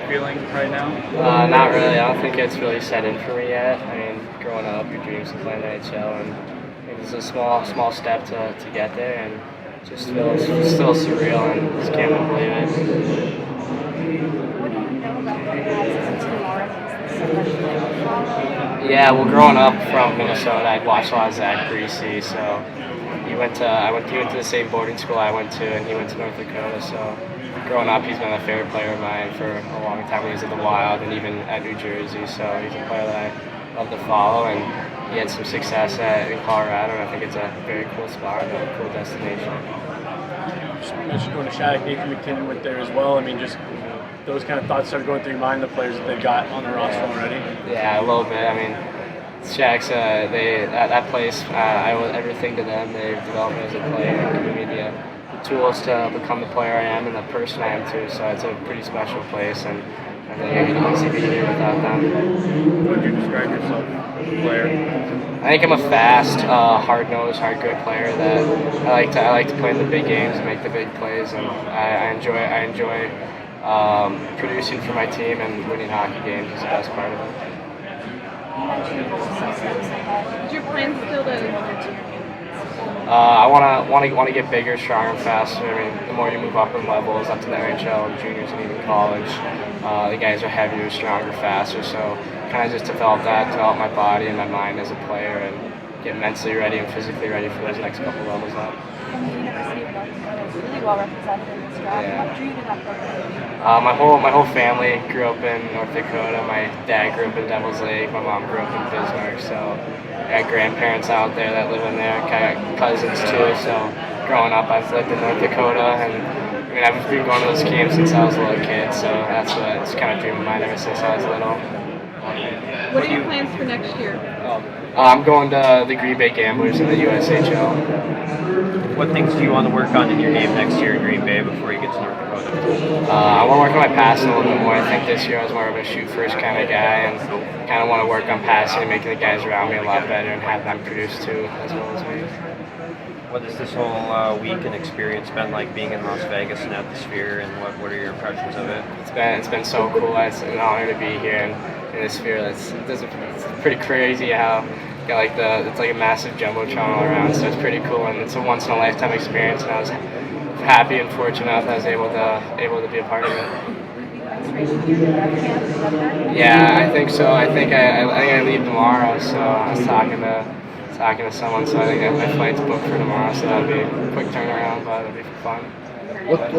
feeling right now? Not really. I don't think it's really set in for me yet. I mean, growing up, your dreams to play in the NHL, and it's a small step to get there, and just feels still surreal, and just can't believe it. What do you know about what guys as a team already? Is this somebody that you follow? Yeah, well, growing up from Minnesota, I'd watched a lot of Zach Greasy, so he went to the same boarding school I went to, and he went to North Dakota. So growing up, he's been a favorite player of mine for a long time. He was at the Wild and even at New Jersey, so he's a player that I love to follow, and he had some success in Colorado, and I think it's a very cool spot and a cool destination. Just mentioned going to Shattuck, Nathan MacKinnon went there as well. I mean, just those kind of thoughts started going through your mind, the players that they've got on the roster already? Yeah, a little bit. I mean, Shattuck's, that place, I owe everything to them. They've developed me as a player and given me the tools to become the player I am and the person I am too. So it's a pretty special place, and I think I could easily be here without them. What would you describe yourself as a player? I think I'm a fast, hard-nosed, hard-grit player that I like to play in the big games and make the big plays, and I enjoy producing for my team, and winning hockey games is the best part of it. Is your plan still to I want to get bigger, stronger, faster. I mean, the more you move up in levels, up to the NHL, juniors, and even college, the guys are heavier, stronger, faster. So kind of just develop my body and my mind as a player, and get mentally ready and physically ready for those next couple levels up. the University of North Dakota is really well represented in this draft? Yeah. What drew you to that program? My whole family grew up in North Dakota. My dad grew up in Devil's Lake. My mom grew up in Bismarck. So I got grandparents out there that live in there. I got cousins too. So growing up, I've lived in North Dakota, and I mean, I've been going to those games since I was a little kid. So it's kind of dream of mine ever since I was little. What are your plans for next year? I'm going to the Green Bay Gamblers in the USHL. What things do you want to work on in your game next year in Green Bay before you get to North Dakota? I want to work on my passing a little bit more. I think this year I was more of a shoot-first kind of guy, and kind of want to work on passing and making the guys around me a lot better and have them produce too, as well as me. What has this whole week and experience been like being in Las Vegas and at the Sphere, and what are your impressions of it? It's been so cool. It's an honor to be here in the Sphere. It's pretty crazy how it's like a massive jumbotron all around. So it's pretty cool, and it's a once in a lifetime experience. And I was happy and fortunate enough that I was able to be a part of it. Yeah, I think so. I think I leave tomorrow. So I was talking to someone. So I think my flight's booked for tomorrow. So that'll be a quick turnaround, but it'll be fun. What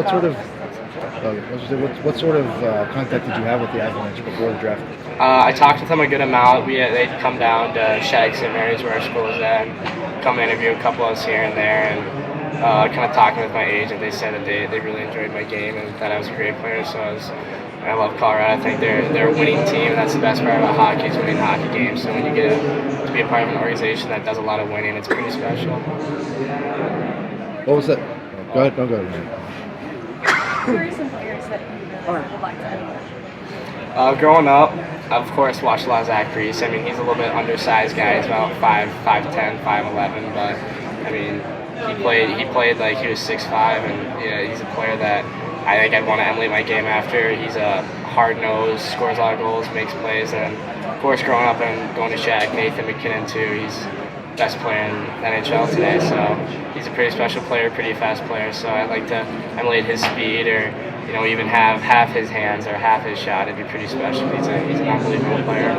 sort of contact did you have with the Avalanche before the draft? I talked with them a good amount. They'd come down to Shattuck St. Mary's, where our school is at, and come interview a couple of us here and there, and kind of talking with my agent. They said that they really enjoyed my game and that I was a great player. So I love Colorado. I think they're a winning team. That's the best part about hockey, is winning hockey games. So when you get to be a part of an organization that does a lot of winning, it's pretty special. What was that? Go ahead. No, go ahead. Who are some players that you would like to emulate? Growing up, of course, watched a lot of Zach Grease. I mean, he's a little bit undersized guy. He's about 5'10", 5'11", but I mean, he played like he was 6'5", and yeah, he's a player that I think I'd want to emulate my game after. He's a hard-nosed, scores a lot of goals, makes plays, and of course, growing up and going to Shattuck, Nathan MacKinnon too. He's the best player in NHL today, so he's a pretty special player, pretty fast player. So I'd like to emulate his speed, or even have half his hands or half his shot. It'd be pretty special. He's an unbelievable player.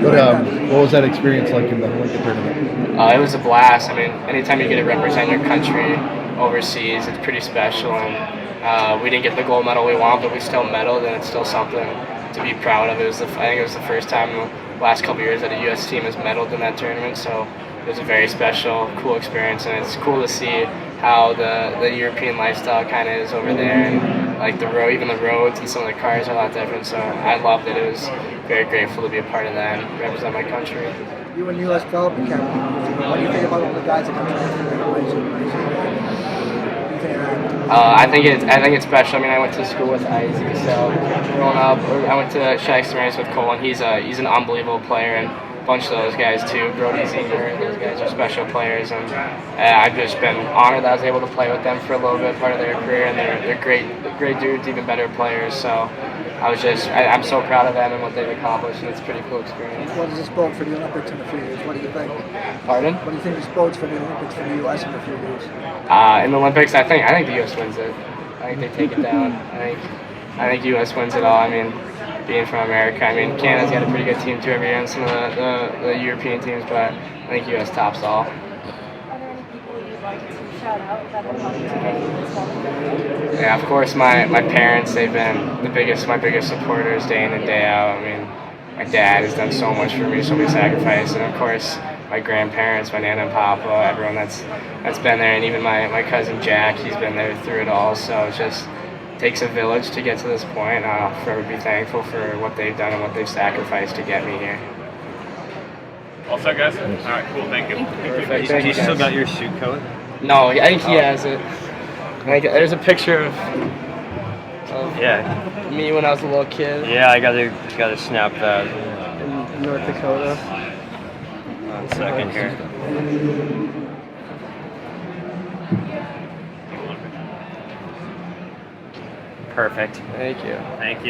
What was that experience like in the Olympic tournament? It was a blast. I mean, anytime you get to represent your country overseas, it's pretty special. And we didn't get the gold medal we want, but we still medaled, and it's still something to be proud of. I think it was the first time in the last couple of years that a U.S. team has medaled in that tournament. So it was a very special, cool experience, and it's cool to see how the European lifestyle kind of is over there, and like even the roads and some of the cars are a lot different. So I loved it. It was very grateful to be a part of that and represent my country. You and U.S. development camp. What do you think about all the guys that come to I think it's special. I mean, I went to school with Isaac, so growing up, I went to Shattuck St. Mary's with Cole, and he's an unbelievable player, and a bunch of those guys too. Brody Ziegler, those guys are special players, and I've just been honored that I was able to play with them for a little bit, part of their career, and they're great dudes, even better players. So I'm so proud of them and what they've accomplished, and it's a pretty cool experience. What does this bode for the Olympics in a few years? What do you think? Pardon? What do you think this bodes for the Olympics for the U.S. in a few years? In the Olympics, I think the U.S. wins it. I think they take it down. I think U.S. wins it all. I mean, being from America, I mean, Canada's got a pretty good team too every year, and some of the European teams, but I think U.S. tops all. Are there any people you'd like to shout out that have helped to get you this level? Yeah, of course, my parents, they've been my biggest supporters day in and day out. I mean, my dad has done so much for me, so many sacrifices, and of course, my grandparents, my Nana and Papa, everyone that's been there, and even my cousin Jack, he's been there through it all. So it just takes a village to get to this point. I'll forever be thankful for what they've done and what they've sacrificed to get me here. All set, guys? All right, cool. Thank you. Perfect. Do Thank you you, still guys. got your suit coat? No, I think he has it. There's a picture of Yeah. me when I was a little kid Yeah, I gotta snap that. in North Dakota. 1 second here. Perfect. Thank you. Thank you.